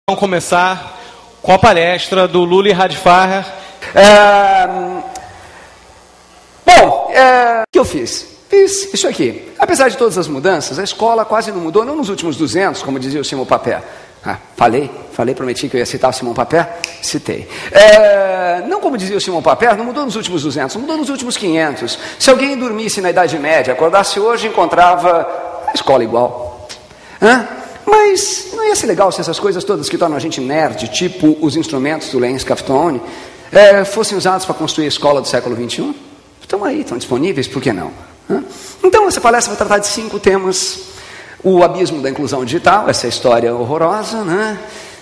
Vamos começar com a palestra do Luli Radfarer. O que eu fiz? Fiz isso aqui. Apesar de todas as mudanças, a escola quase não mudou, não nos últimos 200, como dizia o Simão Papé. Falei, prometi que eu ia citar o Simão Papé, citei. Não como dizia o Simão Papé, não mudou nos últimos 200, mudou nos últimos 500. Se alguém dormisse na Idade Média, acordasse hoje, encontrava a escola igual. Mas não ia ser legal se essas coisas todas que tornam a gente nerd, tipo os instrumentos do Lenz Caftone, fossem usados para construir a escola do século XXI? Estão aí, estão disponíveis, por que não? Então, essa palestra vai tratar de 5 temas. O abismo da inclusão digital, essa história horrorosa, né?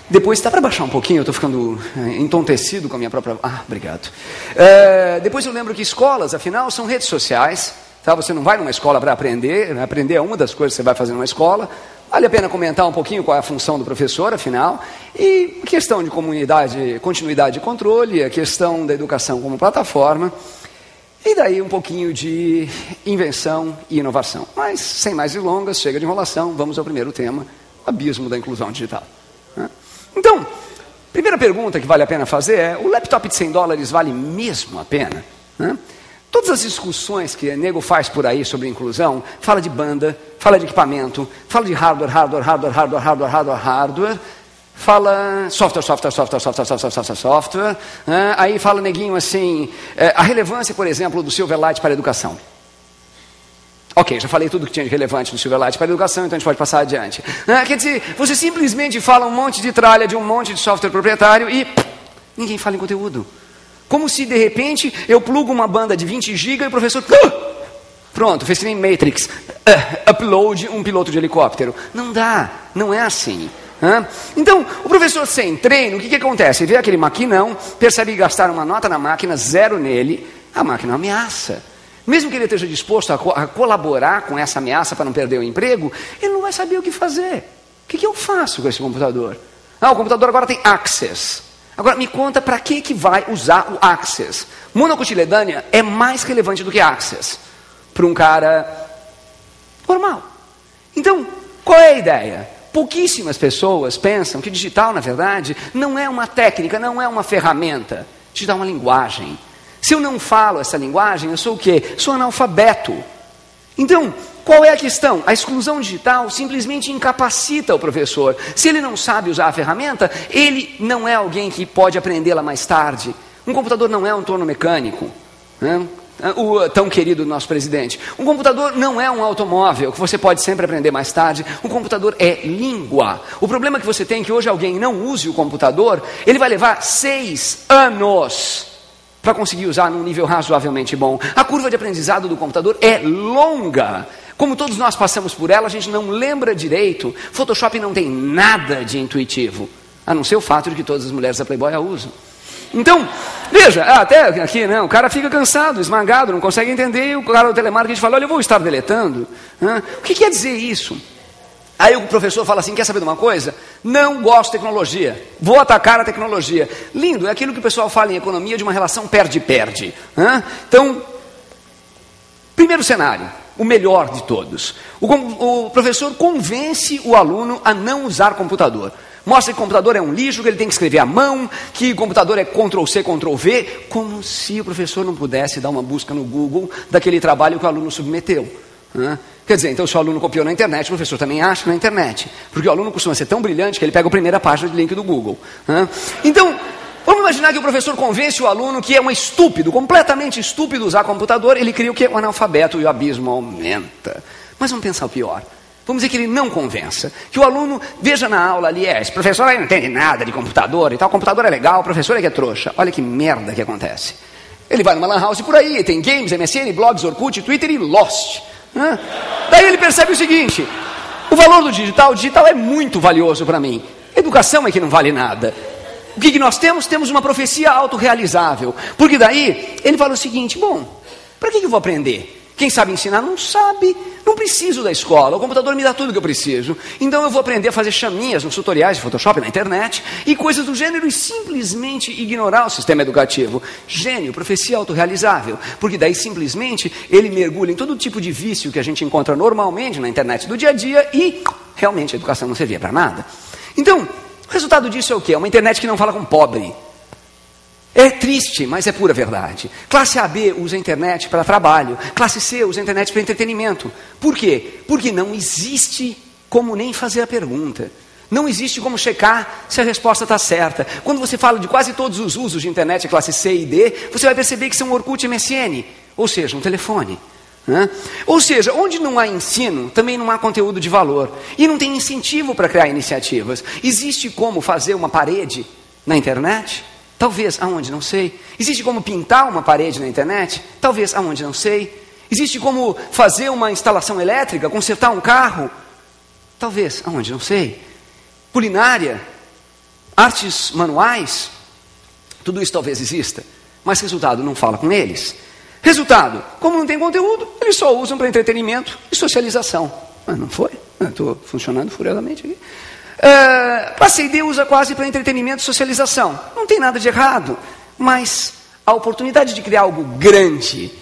Depois, dá para baixar um pouquinho, eu estou ficando entontecido com a minha própria... Obrigado. Depois eu lembro que escolas, afinal, são redes sociais. Tá? Você não vai numa escola para aprender, aprender é uma das coisas que você vai fazer numa escola. Vale a pena comentar um pouquinho qual é a função do professor, afinal, e a questão de continuidade e controle, a questão da educação como plataforma, e daí um pouquinho de invenção e inovação. Mas, sem mais delongas, chega de enrolação, vamos ao primeiro tema, o abismo da inclusão digital. Então, primeira pergunta que vale a pena fazer é, o laptop de $100 vale mesmo a pena? Todas as discussões que o nego faz por aí sobre inclusão, fala de banda, fala de equipamento, fala de hardware, fala software, aí fala neguinho assim, a relevância, por exemplo, do Silverlight para a educação. Ok, já falei tudo que tinha de relevante no Silverlight para a educação, então a gente pode passar adiante. Quer dizer, você simplesmente fala um monte de tralha de um monte de software proprietário e ninguém fala em conteúdo. Como se, de repente, eu plugo uma banda de 20 GB e o professor... Pronto, fez que nem Matrix. Upload um piloto de helicóptero. Não dá, não é assim. Então, o professor sem treino, o que acontece? Ele vê aquele maquinão, percebe que gastaram uma nota na máquina, 0 nele, a máquina ameaça. Mesmo que ele esteja disposto a colaborar com essa ameaça para não perder o emprego, ele não vai saber o que fazer. O que eu faço com esse computador? O computador agora tem Access. Agora, me conta para que vai usar o Access. Monocotiledânea é mais relevante do que Access para um cara normal. Então, qual é a ideia? Pouquíssimas pessoas pensam que digital, na verdade, não é uma técnica, não é uma ferramenta. Digital é uma linguagem. Se eu não falo essa linguagem, eu sou o quê? Sou analfabeto. Então, qual é a questão? A exclusão digital simplesmente incapacita o professor. Se ele não sabe usar a ferramenta, ele não é alguém que pode aprendê-la mais tarde. Um computador não é um torno mecânico, o tão querido nosso presidente. Um computador não é um automóvel que você pode sempre aprender mais tarde. Um computador é língua. O problema que você tem é que hoje alguém não use o computador, ele vai levar 6 anos para conseguir usar num nível razoavelmente bom. A curva de aprendizado do computador é longa. Como todos nós passamos por ela, a gente não lembra direito. Photoshop não tem nada de intuitivo, a não ser o fato de que todas as mulheres da Playboy a usam. Então, veja, até aqui, o cara fica cansado, esmagado, não consegue entender, e o cara do telemarketing fala, olha, eu vou estar deletando. O que quer dizer isso? Aí o professor fala assim, quer saber de uma coisa? Não gosto de tecnologia, vou atacar a tecnologia. Lindo, é aquilo que o pessoal fala em economia de uma relação perde-perde. Então, primeiro cenário, o melhor de todos. O professor convence o aluno a não usar computador. Mostra que o computador é um lixo, que ele tem que escrever à mão, que o computador é Ctrl+C, Ctrl+V, como se o professor não pudesse dar uma busca no Google daquele trabalho que o aluno submeteu. Quer dizer, então se o aluno copiou na internet, o professor também acha na internet. Porque o aluno costuma ser tão brilhante que ele pega a primeira página de link do Google. Então, vamos imaginar que o professor convence o aluno que é um estúpido, completamente estúpido usar computador, ele cria o quê? O analfabeto e o abismo aumenta. Mas vamos pensar o pior. Vamos dizer que ele não convença, que o aluno veja na aula ali, esse professor aí não entende nada de computador e tal, o computador é legal, o professor é que é trouxa. Olha que merda que acontece. Ele vai numa lan house por aí, tem games, MSN, blogs, Orkut, Twitter e Lost. Daí ele percebe o seguinte, o valor do digital, o digital é muito valioso para mim, educação é que não vale nada. O que nós temos? Temos uma profecia autorrealizável, porque daí ele fala o seguinte, bom, para que eu vou aprender? Quem sabe ensinar não sabe, não preciso da escola, o computador me dá tudo que eu preciso. Então eu vou aprender a fazer chaminhas nos tutoriais de Photoshop na internet e coisas do gênero e simplesmente ignorar o sistema educativo. Gênio, profecia autorrealizável, porque daí simplesmente ele mergulha em todo tipo de vício que a gente encontra normalmente na internet do dia a dia e realmente a educação não servia para nada. Então, O resultado disso é o quê? É uma internet que não fala com pobre. É triste, mas é pura verdade. Classe AB usa a internet para trabalho. Classe C usa a internet para entretenimento. Por quê? Porque não existe como nem fazer a pergunta. Não existe como checar se a resposta está certa. Quando você fala de quase todos os usos de internet classe C e D, você vai perceber que são Orkut e MSN. Ou seja, um telefone. Ou seja, onde não há ensino, também não há conteúdo de valor. E não tem incentivo para criar iniciativas. Existe como fazer uma parede na internet? Talvez, aonde? Não sei. Existe como pintar uma parede na internet? Talvez, aonde? Não sei. Existe como fazer uma instalação elétrica, consertar um carro? Talvez, aonde? Não sei. Culinária, artes manuais, tudo isso talvez exista. Mas resultado, não fala com eles. Resultado, como não tem conteúdo, eles só usam para entretenimento e socialização. Mas não foi? Estou funcionando furiosamente aqui. Classe ID usa quase para entretenimento e socialização. Não tem nada de errado, mas a oportunidade de criar algo grande,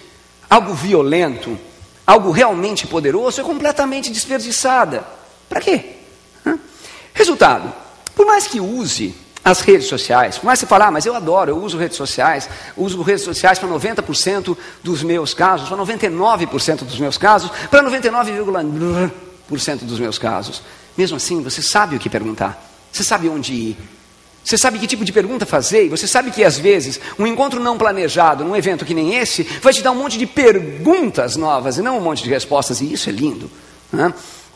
algo violento, algo realmente poderoso é completamente desperdiçada. Para quê? Resultado, por mais que use as redes sociais, por mais que você fale, mas eu adoro, eu uso redes sociais para 90% dos meus casos, para 99% dos meus casos, para 99,9% dos meus casos. Mesmo assim, você sabe o que perguntar, você sabe onde ir, você sabe que tipo de pergunta fazer, e você sabe que às vezes um encontro não planejado, num evento que nem esse, vai te dar um monte de perguntas novas e não um monte de respostas, e isso é lindo.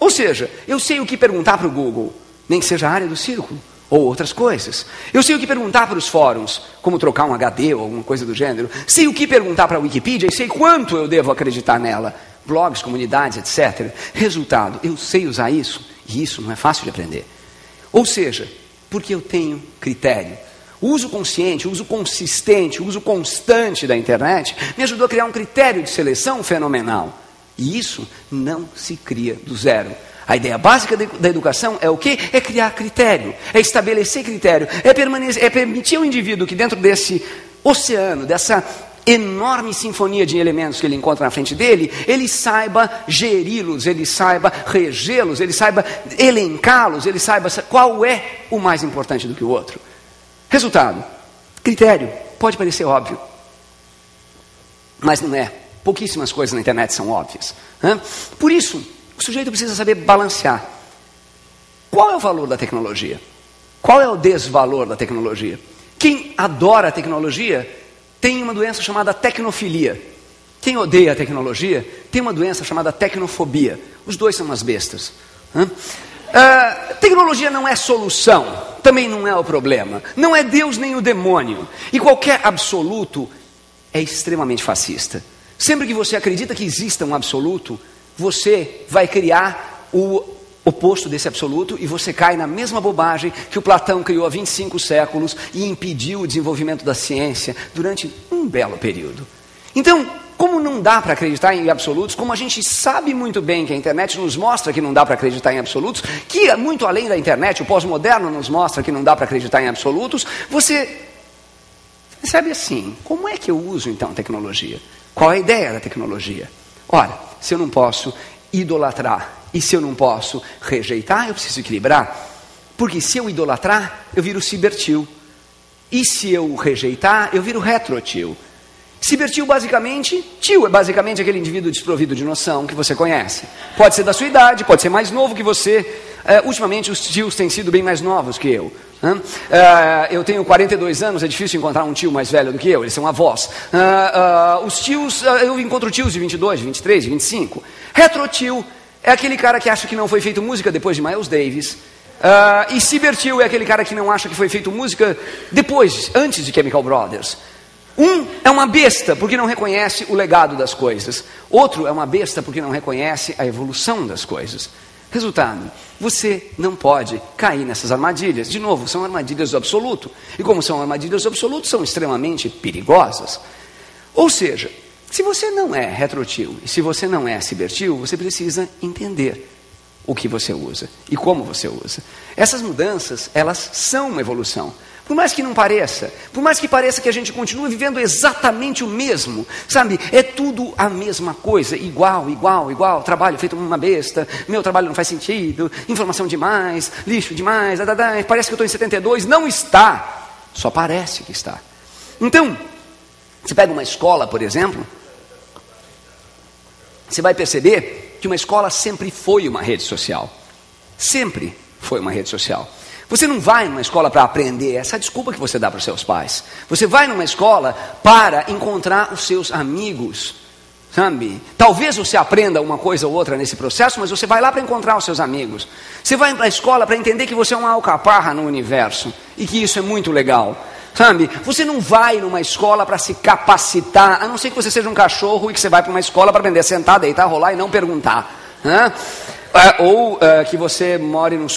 Ou seja, eu sei o que perguntar para o Google, nem que seja a área do círculo, ou outras coisas. Eu sei o que perguntar para os fóruns, como trocar um HD ou alguma coisa do gênero. Sei o que perguntar para a Wikipedia e sei quanto eu devo acreditar nela. Blogs, comunidades, etc. Resultado, eu sei usar isso, e isso não é fácil de aprender. Ou seja, porque eu tenho critério. O uso consciente, o uso consistente, o uso constante da internet me ajudou a criar um critério de seleção fenomenal. E isso não se cria do zero. A ideia básica da educação é o quê? É criar critério, é estabelecer critério, é permitir ao indivíduo que dentro desse oceano, dessa enorme sinfonia de elementos que ele encontra na frente dele, ele saiba geri-los, ele saiba regê-los, ele saiba elencá-los, ele saiba qual é o mais importante do que o outro. Resultado, critério, pode parecer óbvio, mas não é. Pouquíssimas coisas na internet são óbvias. Por isso, o sujeito precisa saber balancear. Qual é o valor da tecnologia? Qual é o desvalor da tecnologia? Quem adora a tecnologia tem uma doença chamada tecnofilia. Quem odeia a tecnologia tem uma doença chamada tecnofobia. Os dois são umas bestas. Tecnologia não é solução, também não é o problema. Não é Deus nem o demônio. E qualquer absoluto é extremamente fascista. Sempre que você acredita que exista um absoluto, você vai criar o oposto desse absoluto e você cai na mesma bobagem que o Platão criou há 25 séculos e impediu o desenvolvimento da ciência durante um belo período. Então, como não dá para acreditar em absolutos, como a gente sabe muito bem que a internet nos mostra que não dá para acreditar em absolutos, que muito além da internet, o pós-moderno nos mostra que não dá para acreditar em absolutos, você sabe assim, como é que eu uso então a tecnologia? Qual é a ideia da tecnologia? Ora, se eu não posso idolatrar e se eu não posso rejeitar, eu preciso equilibrar. Porque se eu idolatrar, eu viro cibertio. E se eu rejeitar, eu viro retrotio. Cibertio basicamente, tio é basicamente aquele indivíduo desprovido de noção que você conhece. Pode ser da sua idade, pode ser mais novo que você. Ultimamente os tios têm sido bem mais novos que eu. Eu tenho 42 anos, é difícil encontrar um tio mais velho do que eu, eles são avós. Os tios, eu encontro tios de 22, de 23, de 25. Retrotio é aquele cara que acha que não foi feito música depois de Miles Davis. E cibertio é aquele cara que não acha que foi feito música antes de Chemical Brothers. Um é uma besta porque não reconhece o legado das coisas. Outro é uma besta porque não reconhece a evolução das coisas. Resultado, você não pode cair nessas armadilhas. De novo, são armadilhas do absoluto. E como são armadilhas do absoluto, são extremamente perigosas. Ou seja, se você não é retrotio e se você não é cibertio, você precisa entender o que você usa e como você usa. Essas mudanças, elas são uma evolução. Por mais que não pareça, por mais que pareça que a gente continue vivendo exatamente o mesmo, sabe? É tudo a mesma coisa, igual, igual, igual. Trabalho feito uma besta, meu trabalho não faz sentido, informação demais, lixo demais, parece que eu estou em 72. Não está, só parece que está. Então, você pega uma escola, por exemplo, você vai perceber que uma escola sempre foi uma rede social. Sempre foi uma rede social. Você não vai numa escola para aprender, essa é a desculpa que você dá para os seus pais. Você vai numa escola para encontrar os seus amigos, sabe? Talvez você aprenda uma coisa ou outra nesse processo, mas você vai lá para encontrar os seus amigos. Você vai para a escola para entender que você é uma alcaparra no universo e que isso é muito legal. Sabe? Você não vai numa escola para se capacitar, a não ser que você seja um cachorro e que você vai para uma escola para aprender a sentar, deitar, rolar e não perguntar. Ou que você more no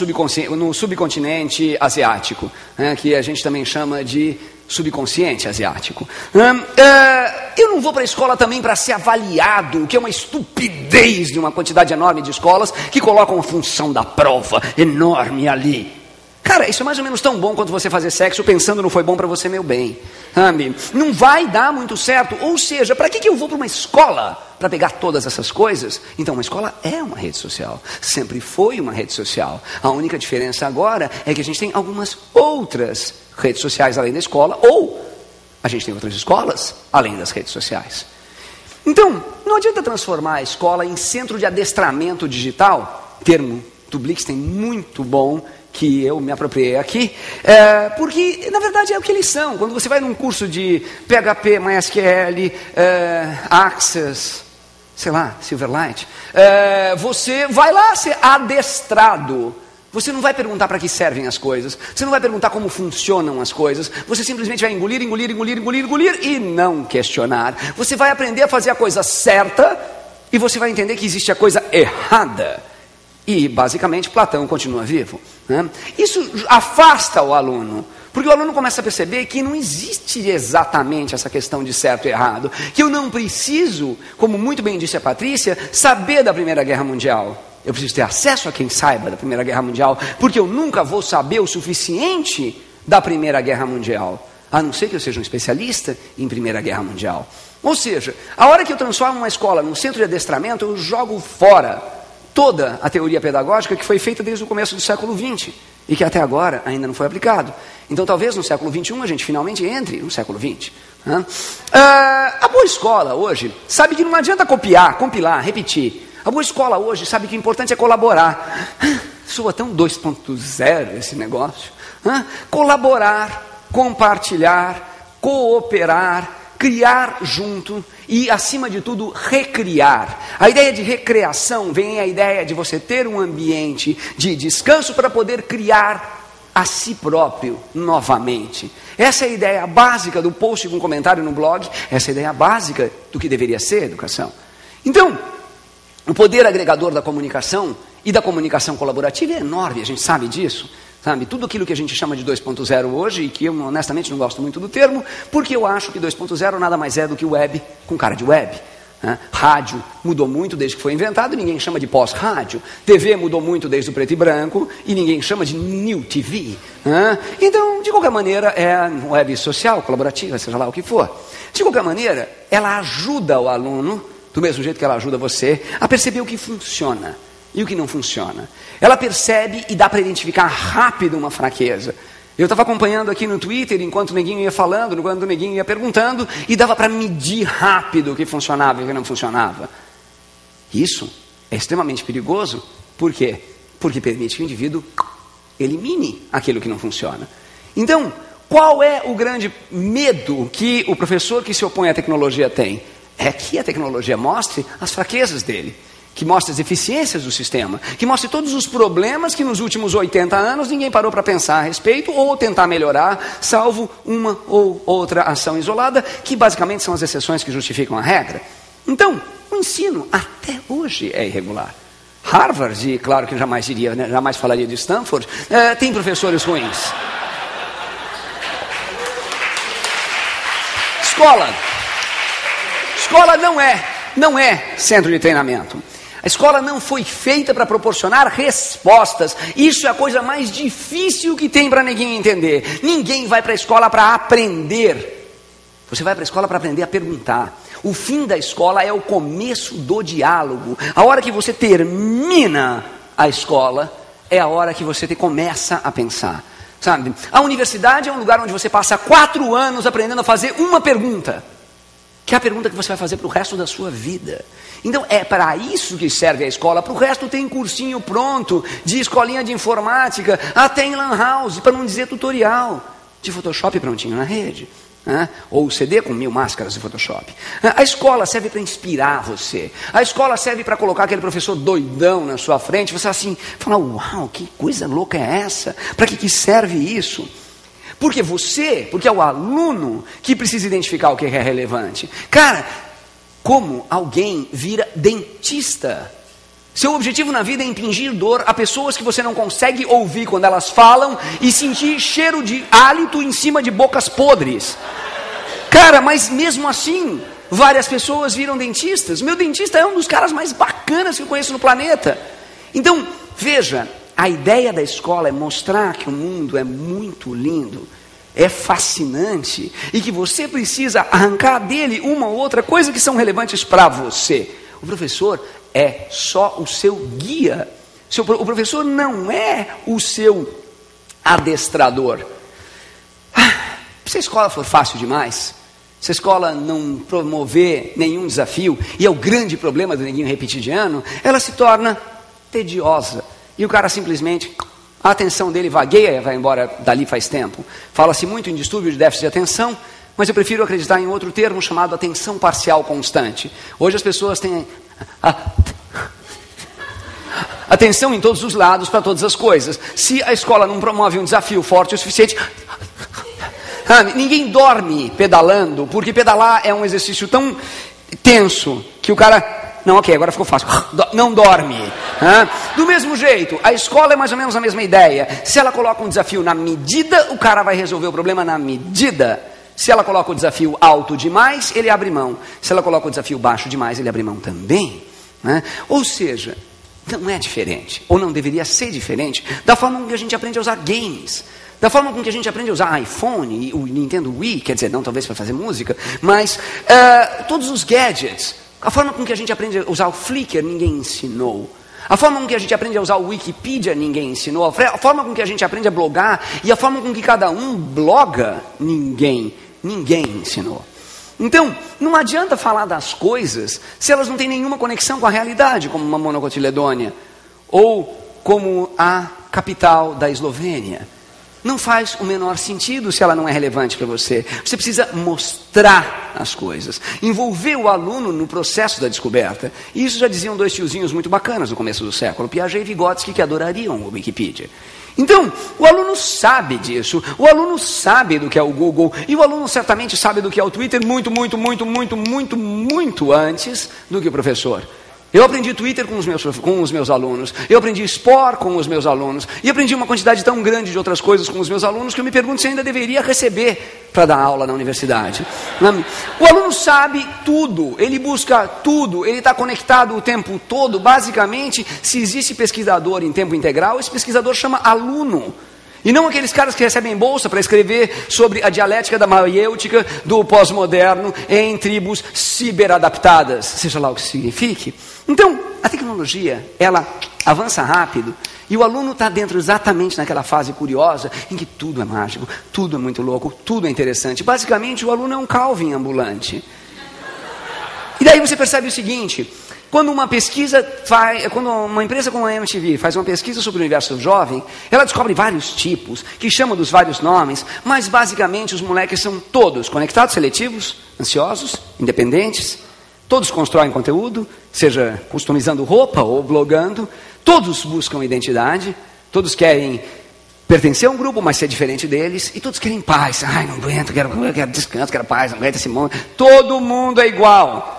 subcontinente asiático, que a gente também chama de subconsciente asiático. Eu não vou para a escola também para ser avaliado, que é uma estupidez de uma quantidade enorme de escolas que colocam a função da prova enorme ali. Cara, isso é mais ou menos tão bom quanto você fazer sexo pensando não foi bom para você, meu bem. Sabe? Não vai dar muito certo. Ou seja, para que eu vou para uma escola para pegar todas essas coisas? Então, uma escola é uma rede social. Sempre foi uma rede social. A única diferença agora é que a gente tem algumas outras redes sociais além da escola, ou a gente tem outras escolas além das redes sociais. Então, não adianta transformar a escola em centro de adestramento digital, termo do Blixten muito bom, que eu me apropriei aqui, porque na verdade é o que eles são. Quando você vai num curso de PHP, MySQL, Access, sei lá, Silverlight, você vai lá ser adestrado. Você não vai perguntar para que servem as coisas, você não vai perguntar como funcionam as coisas, você simplesmente vai engolir e não questionar. Você vai aprender a fazer a coisa certa e você vai entender que existe a coisa errada. E, basicamente, Platão continua vivo. Né? Isso afasta o aluno, porque o aluno começa a perceber que não existe exatamente essa questão de certo e errado, que eu não preciso, como muito bem disse a Patrícia, saber da Primeira Guerra Mundial. Eu preciso ter acesso a quem saiba da Primeira Guerra Mundial, porque eu nunca vou saber o suficiente da Primeira Guerra Mundial, a não ser que eu seja um especialista em Primeira Guerra Mundial. Ou seja, a hora que eu transformo uma escola num centro de adestramento, eu jogo fora toda a teoria pedagógica que foi feita desde o começo do século XX e que até agora ainda não foi aplicado. Então talvez no século XXI a gente finalmente entre no século XX. A boa escola hoje sabe que não adianta copiar, compilar, repetir. A boa escola hoje sabe que o importante é colaborar. Soa tão 2.0 esse negócio. Colaborar, compartilhar, cooperar, criar junto e, acima de tudo, recriar. A ideia de recreação vem a ideia de você ter um ambiente de descanso para poder criar a si próprio novamente. Essa é a ideia básica do post com comentário no blog, essa é a ideia básica do que deveria ser educação. Então, o poder agregador da comunicação e da comunicação colaborativa é enorme, a gente sabe disso. Sabe, tudo aquilo que a gente chama de 2.0 hoje, e que eu honestamente não gosto muito do termo, porque eu acho que 2.0 nada mais é do que web com cara de web. Rádio mudou muito desde que foi inventado, e ninguém chama de pós-rádio. TV mudou muito desde o preto e branco, e ninguém chama de new TV. Então, de qualquer maneira, é web social, colaborativa, seja lá o que for. De qualquer maneira, ela ajuda o aluno, do mesmo jeito que ela ajuda você, a perceber o que funciona e o que não funciona. Ela percebe e dá para identificar rápido uma fraqueza. Eu estava acompanhando aqui no Twitter, enquanto o neguinho ia falando, enquanto o neguinho ia perguntando, e dava para medir rápido o que funcionava e o que não funcionava. Isso é extremamente perigoso. Por quê? Porque permite que o indivíduo elimine aquilo que não funciona. Então, qual é o grande medo que o professor que se opõe à tecnologia tem? É que a tecnologia mostre as fraquezas dele, que mostre as deficiências do sistema, que mostre todos os problemas que nos últimos 80 anos ninguém parou para pensar a respeito ou tentar melhorar, salvo uma ou outra ação isolada, que basicamente são as exceções que justificam a regra. Então, o ensino até hoje é irregular. Harvard, e claro que eu jamais diria, né, jamais falaria de Stanford, tem professores ruins. Escola não é centro de treinamento. A escola não foi feita para proporcionar respostas. Isso é a coisa mais difícil que tem para ninguém entender. Ninguém vai para a escola para aprender. Você vai para a escola para aprender a perguntar. O fim da escola é o começo do diálogo. A hora que você termina a escola é a hora que você começa a pensar. Sabe? A universidade é um lugar onde você passa 4 anos aprendendo a fazer uma pergunta, que é a pergunta que você vai fazer para o resto da sua vida. Então é para isso que serve a escola. Para o resto tem cursinho pronto, de escolinha de informática, até em lan house, para não dizer tutorial de Photoshop prontinho na rede. Ou CD com 1000 máscaras de Photoshop. A escola serve para inspirar você. A escola serve para colocar aquele professor doidão na sua frente. Você assim, fala, uau, que coisa louca é essa? Para que serve isso? Porque é o aluno que precisa identificar o que é relevante. Cara, como alguém vira dentista? Seu objetivo na vida é impingir dor a pessoas que você não consegue ouvir quando elas falam e sentir cheiro de hálito em cima de bocas podres. Cara, mas mesmo assim, várias pessoas viram dentistas. Meu dentista é um dos caras mais bacanas que eu conheço no planeta. Então, veja, a ideia da escola é mostrar que o mundo é muito lindo, é fascinante e que você precisa arrancar dele uma ou outra coisa que são relevantes para você. O professor é só o seu guia. O professor não é o seu adestrador. Se a escola for fácil demais, se a escola não promover nenhum desafio, e é o grande problema do neguinho repetidiano, ela se torna tediosa. E o cara simplesmente, a atenção dele vagueia e vai embora dali faz tempo. Fala-se muito em distúrbio de déficit de atenção, mas eu prefiro acreditar em outro termo chamado atenção parcial constante. Hoje as pessoas têm atenção em todos os lados para todas as coisas. Se a escola não promove um desafio forte o suficiente, ninguém dorme pedalando, porque pedalar é um exercício tão tenso que o cara, não, ok, agora ficou fácil, não dorme. Do mesmo jeito, a escola é mais ou menos a mesma ideia. Se ela coloca um desafio na medida, o cara vai resolver o problema na medida. Se ela coloca o desafio alto demais, ele abre mão. Se ela coloca o desafio baixo demais, ele abre mão também. Ou seja, não é diferente, ou não deveria ser diferente, da forma com que a gente aprende a usar games, da forma com que a gente aprende a usar iPhone, e o Nintendo Wii, quer dizer, não talvez para fazer música, mas todos os gadgets, a forma com que a gente aprende a usar o Flickr, ninguém ensinou. A forma com que a gente aprende a usar o Wikipedia, ninguém ensinou. A forma com que a gente aprende a blogar e a forma com que cada um bloga, ninguém ensinou. Então, não adianta falar das coisas se elas não têm nenhuma conexão com a realidade, como uma monocotiledônia, ou como a capital da Eslovênia. Não faz o menor sentido se ela não é relevante para você. Você precisa mostrar as coisas, envolver o aluno no processo da descoberta. E isso já diziam 2 tiozinhos muito bacanas no começo do século, Piaget e Vygotsky, que adorariam o Wikipedia. Então, o aluno sabe disso, o aluno sabe do que é o Google, e o aluno certamente sabe do que é o Twitter muito antes do que o professor. Eu aprendi Twitter com os meus alunos, eu aprendi Spore com os meus alunos, e aprendi uma quantidade tão grande de outras coisas com os meus alunos que eu me pergunto se eu ainda deveria receber para dar aula na universidade. O aluno sabe tudo, ele busca tudo, ele está conectado o tempo todo. Basicamente, se existe pesquisador em tempo integral, esse pesquisador chama aluno. E não aqueles caras que recebem bolsa para escrever sobre a dialética da maiêutica do pós-moderno em tribos ciberadaptadas, seja lá o que signifique. Então, a tecnologia, ela avança rápido e o aluno está dentro exatamente naquela fase curiosa em que tudo é mágico, tudo é muito louco, tudo é interessante. Basicamente, o aluno é um Calvin ambulante. E daí você percebe o seguinte: quando uma empresa como a MTV faz uma pesquisa sobre o universo jovem, ela descobre vários tipos, que chama dos vários nomes, mas basicamente os moleques são todos conectados, seletivos, ansiosos, independentes, todos constroem conteúdo, seja customizando roupa ou blogando, todos buscam identidade, todos querem pertencer a um grupo, mas ser diferente deles, e todos querem paz. Ai, não aguento, quero descanso, quero paz, não aguento esse mundo. Todo mundo é igual.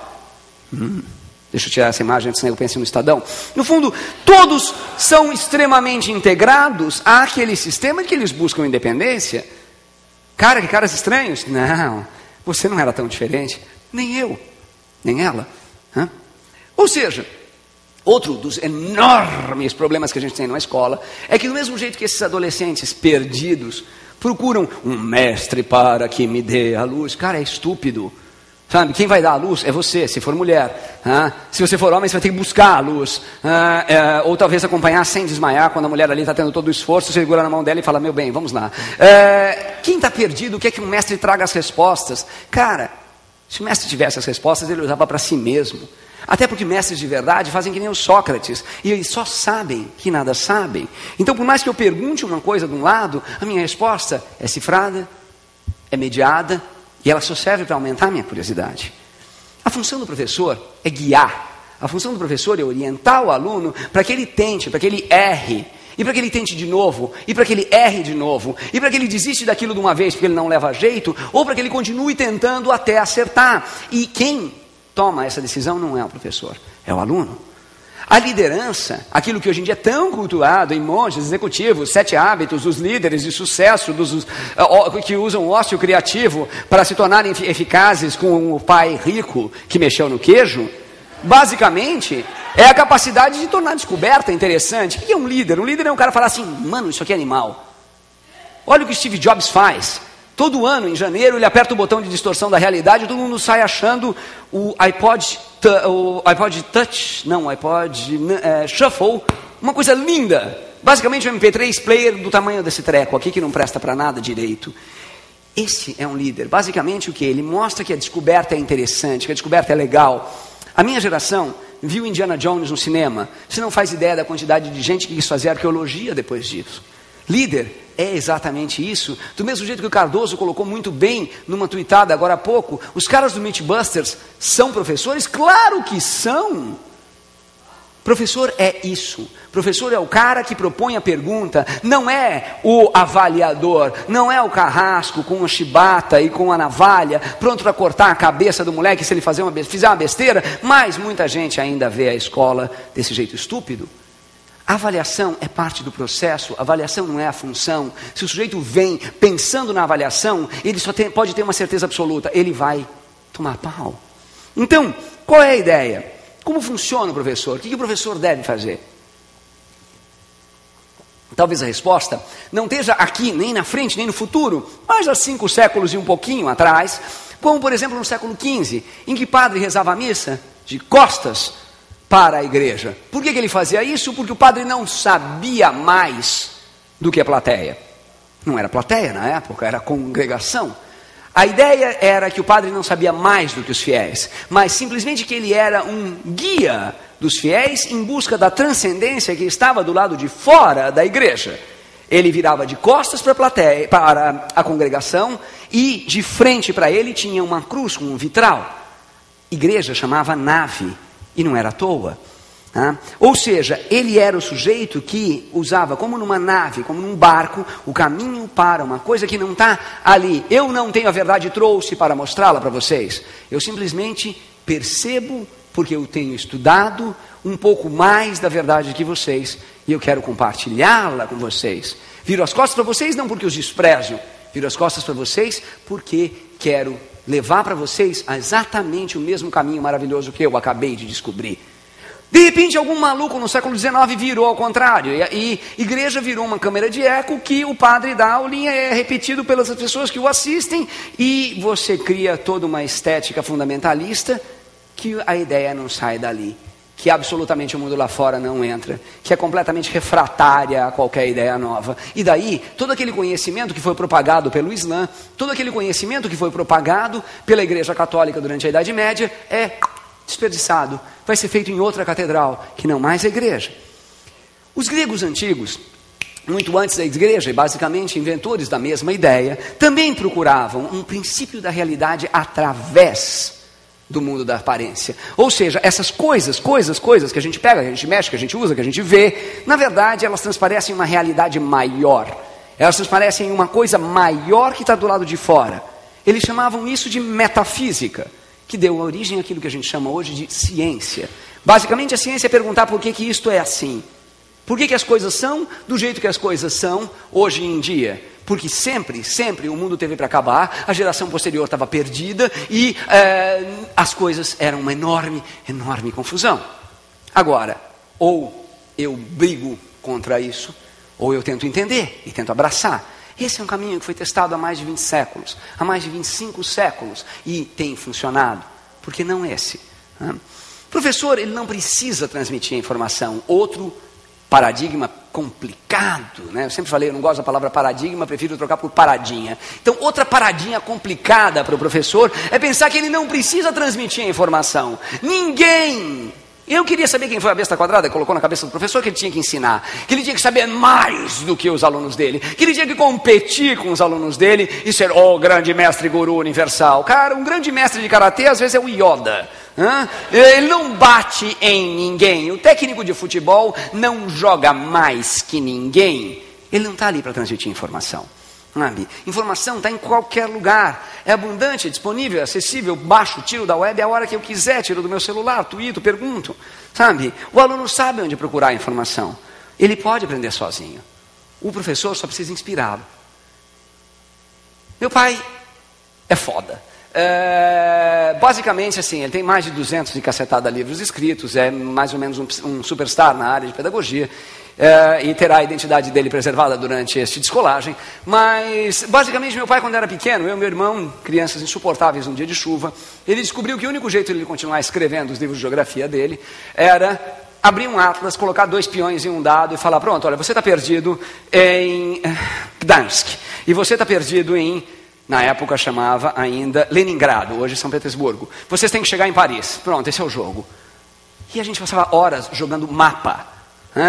Deixa eu tirar essa imagem antes que eu pense no Estadão. No fundo, todos são extremamente integrados àquele sistema em que eles buscam independência. Cara, que caras estranhos. Não, você não era tão diferente. Nem eu, nem ela. Ou seja, Outro dos enormes problemas que a gente tem na escola é que do mesmo jeito que esses adolescentes perdidos procuram um mestre para que me dê a luz, cara, é estúpido. Sabe, quem vai dar a luz é você, se for mulher. Se você for homem, você vai ter que buscar a luz. Ou talvez acompanhar sem desmaiar, quando a mulher ali está tendo todo o esforço, você segura na mão dela e fala, meu bem, vamos lá. Quem está perdido, quer que um mestre traga as respostas? Cara, se o mestre tivesse as respostas, ele usava para si mesmo. Até porque mestres de verdade fazem que nem o Sócrates. E eles só sabem que nada sabem. Então, por mais que eu pergunte uma coisa de um lado, a minha resposta é cifrada, é mediada, e ela só serve para aumentar a minha curiosidade. A função do professor é guiar. A função do professor é orientar o aluno para que ele tente, para que ele erre. E para que ele tente de novo, e para que ele erre de novo, e para que ele desiste daquilo de uma vez porque ele não leva jeito, ou para que ele continue tentando até acertar. E quem toma essa decisão não é o professor, é o aluno. A liderança, aquilo que hoje em dia é tão cultuado em monges, executivos, 7 hábitos, os líderes de sucesso, que usam o ócio criativo para se tornarem eficazes com o pai rico que mexeu no queijo, basicamente é a capacidade de tornar a descoberta interessante. O que é um líder? Um líder é um cara que fala assim, mano, isso aqui é animal. Olha o que Steve Jobs faz. Todo ano, em janeiro, ele aperta o botão de distorção da realidade e todo mundo sai achando o iPod Shuffle uma coisa linda. Basicamente um MP3 player do tamanho desse treco aqui, que não presta para nada direito. Esse é um líder. Basicamente o que? Ele mostra que a descoberta é interessante, que a descoberta é legal. A minha geração viu Indiana Jones no cinema. Você não faz ideia da quantidade de gente que quis fazer arqueologia depois disso. Líder é exatamente isso. Do mesmo jeito que o Cardoso colocou muito bem numa tuitada agora há pouco, os caras do Mythbusters são professores? Claro que são! Professor é isso. Professor é o cara que propõe a pergunta, não é o avaliador, não é o carrasco com a chibata e com a navalha, pronto para cortar a cabeça do moleque se ele fizer uma besteira, mas muita gente ainda vê a escola desse jeito estúpido. A avaliação é parte do processo, a avaliação não é a função. Se o sujeito vem pensando na avaliação, ele pode ter uma certeza absoluta, ele vai tomar pau. Então, qual é a ideia? Como funciona o professor? O que o professor deve fazer? Talvez a resposta não esteja aqui, nem na frente, nem no futuro, mas há 5 séculos e um pouquinho atrás, como por exemplo no século XV, em que padre rezava a missa de costas para a igreja. Por que ele fazia isso? Porque o padre não sabia mais do que a plateia. Não era plateia na época, era congregação. A ideia era que o padre não sabia mais do que os fiéis, mas simplesmente que ele era um guia dos fiéis em busca da transcendência que estava do lado de fora da igreja. Ele virava de costas para a plateia, para a congregação, e de frente para ele tinha uma cruz com um vitral. Igreja chamava nave. E não era à toa. Ou seja, ele era o sujeito que usava como numa nave, como num barco, o caminho para uma coisa que não está ali. Eu não tenho a verdade, trouxe para mostrá-la para vocês. Eu simplesmente percebo, porque eu tenho estudado um pouco mais da verdade que vocês, e eu quero compartilhá-la com vocês. Viro as costas para vocês não porque os desprezo, viro as costas para vocês porque quero levar para vocês exatamente o mesmo caminho maravilhoso que eu acabei de descobrir. De repente, algum maluco no século XIX virou ao contrário, e igreja virou uma câmera de eco que o padre dá aulinha, é repetido pelas pessoas que o assistem, e você cria toda uma estética fundamentalista, que a ideia não sai dali, que absolutamente o mundo lá fora não entra, que é completamente refratária a qualquer ideia nova. E daí, todo aquele conhecimento que foi propagado pelo Islã, todo aquele conhecimento que foi propagado pela Igreja Católica durante a Idade Média, é desperdiçado. Vai ser feito em outra catedral, que não mais a igreja. Os gregos antigos, muito antes da igreja, e basicamente inventores da mesma ideia, também procuravam um princípio da realidade através do mundo da aparência. Ou seja, essas coisas que a gente pega, que a gente mexe, que a gente usa, que a gente vê, na verdade elas transparecem uma realidade maior. Elas transparecem uma coisa maior que está do lado de fora. Eles chamavam isso de metafísica, que deu origem àquilo que a gente chama hoje de ciência. Basicamente a ciência é perguntar por que isto é assim. Por que as coisas são do jeito que as coisas são hoje em dia? Porque sempre o mundo teve para acabar, a geração posterior estava perdida e as coisas eram uma enorme confusão. Agora, Ou eu brigo contra isso, ou eu tento entender e tento abraçar. Esse é um caminho que foi testado há mais de 20 séculos, há mais de 25 séculos, e tem funcionado. Por que não esse? O professor, ele não precisa transmitir a informação. Outro paradigma complicado, né? Eu sempre falei, eu não gosto da palavra paradigma, prefiro trocar por paradinha. Então, outra paradinha complicada para o professor é pensar que ele não precisa transmitir a informação. Ninguém... Eu queria saber quem foi a besta quadrada que colocou na cabeça do professor que ele tinha que ensinar, que ele tinha que saber mais do que os alunos dele, que ele tinha que competir com os alunos dele e ser o grande mestre guru universal. Cara, um grande mestre de karatê às vezes é o Yoda. Ele não bate em ninguém. O técnico de futebol não joga mais que ninguém. Ele não está ali para transmitir informação. Informação está em qualquer lugar, é abundante, é disponível, é acessível. Baixo, tiro da web a hora que eu quiser, tiro do meu celular, tuito, pergunto, sabe? O aluno sabe onde procurar a informação, ele pode aprender sozinho. O professor só precisa inspirá-lo. Meu pai é foda. Basicamente assim, ele tem mais de 200 de cacetada livros escritos, é mais ou menos um superstar na área de pedagogia. E terá a identidade dele preservada durante este descolagem. Mas, basicamente, meu pai, quando era pequeno, eu e meu irmão, crianças insuportáveis num dia de chuva, ele descobriu que o único jeito de ele continuar escrevendo os livros de geografia dele era abrir um atlas, colocar 2 peões em um dado e falar: pronto, olha, você está perdido em Gdansk, e você está perdido em, na época chamava ainda Leningrado, hoje São Petersburgo. Vocês têm que chegar em Paris. Pronto, esse é o jogo. E a gente passava horas jogando mapa.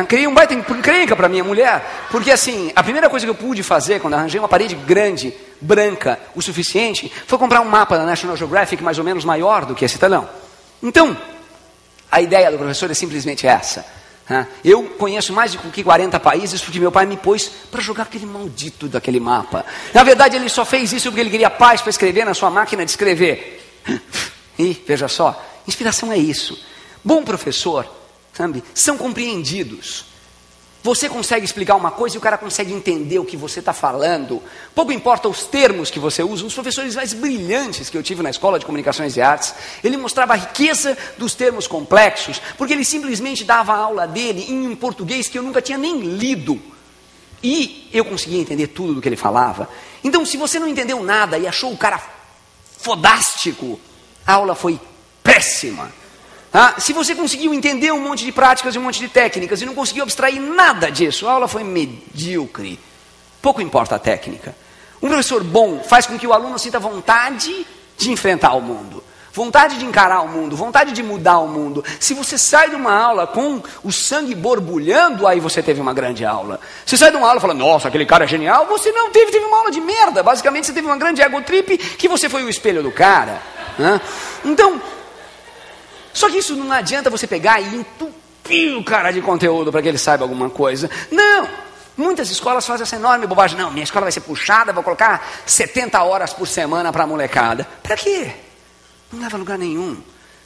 Criei um baita encrenca para minha mulher, porque assim, a primeira coisa que eu pude fazer quando arranjei uma parede grande, branca, o suficiente, foi comprar um mapa da National Geographic mais ou menos maior do que esse telão. Então, a ideia do professor é simplesmente essa. Eu conheço mais de 40 países porque meu pai me pôs para jogar aquele maldito daquele mapa. Na verdade, ele só fez isso porque ele queria paz para escrever na sua máquina de escrever. E, veja só, inspiração é isso. Bom professor, sabe, são compreendidos. Você consegue explicar uma coisa e o cara consegue entender o que você está falando. Pouco importa os termos que você usa. Os professores mais brilhantes que eu tive na Escola de Comunicações e Artes, ele mostrava a riqueza dos termos complexos, porque ele simplesmente dava a aula dele em um português que eu nunca tinha nem lido. E eu conseguia entender tudo do que ele falava. Então, se você não entendeu nada e achou o cara fodástico, a aula foi péssima. Se você conseguiu entender um monte de práticas e um monte de técnicas e não conseguiu abstrair nada disso, a aula foi medíocre. Pouco importa a técnica. Um professor bom faz com que o aluno sinta vontade de enfrentar o mundo, vontade de encarar o mundo, vontade de mudar o mundo. Se você sai de uma aula com o sangue borbulhando, aí você teve uma grande aula. Você sai de uma aula e fala: nossa, aquele cara é genial. Você não teve uma aula de merda. Basicamente você teve uma grande ego trip que você foi o espelho do cara. Então... Só que isso não adianta você pegar e entupir o cara de conteúdo para que ele saiba alguma coisa. Não! Muitas escolas fazem essa enorme bobagem. Não, minha escola vai ser puxada, vou colocar 70 horas por semana para a molecada. Para quê? Não leva a lugar nenhum.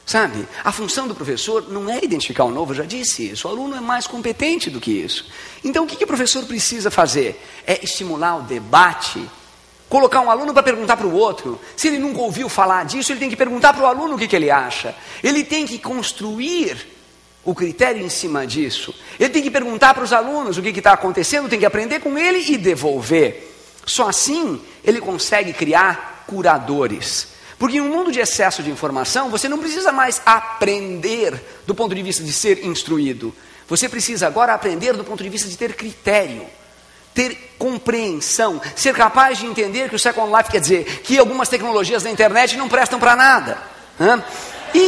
Sabe? A função do professor não é identificar o novo, eu já disse isso. O aluno é mais competente do que isso. Então o que o professor precisa fazer? É estimular o debate. Colocar um aluno para perguntar para o outro. Se ele nunca ouviu falar disso, ele tem que perguntar para o aluno o que ele acha. Ele tem que construir o critério em cima disso. Ele tem que perguntar para os alunos o que está acontecendo, tem que aprender com ele e devolver. Só assim ele consegue criar curadores. Porque em um mundo de excesso de informação, você não precisa mais aprender do ponto de vista de ser instruído. Você precisa agora aprender do ponto de vista de ter critério. Ter compreensão, ser capaz de entender que o Second Life quer dizer que algumas tecnologias da internet não prestam para nada. E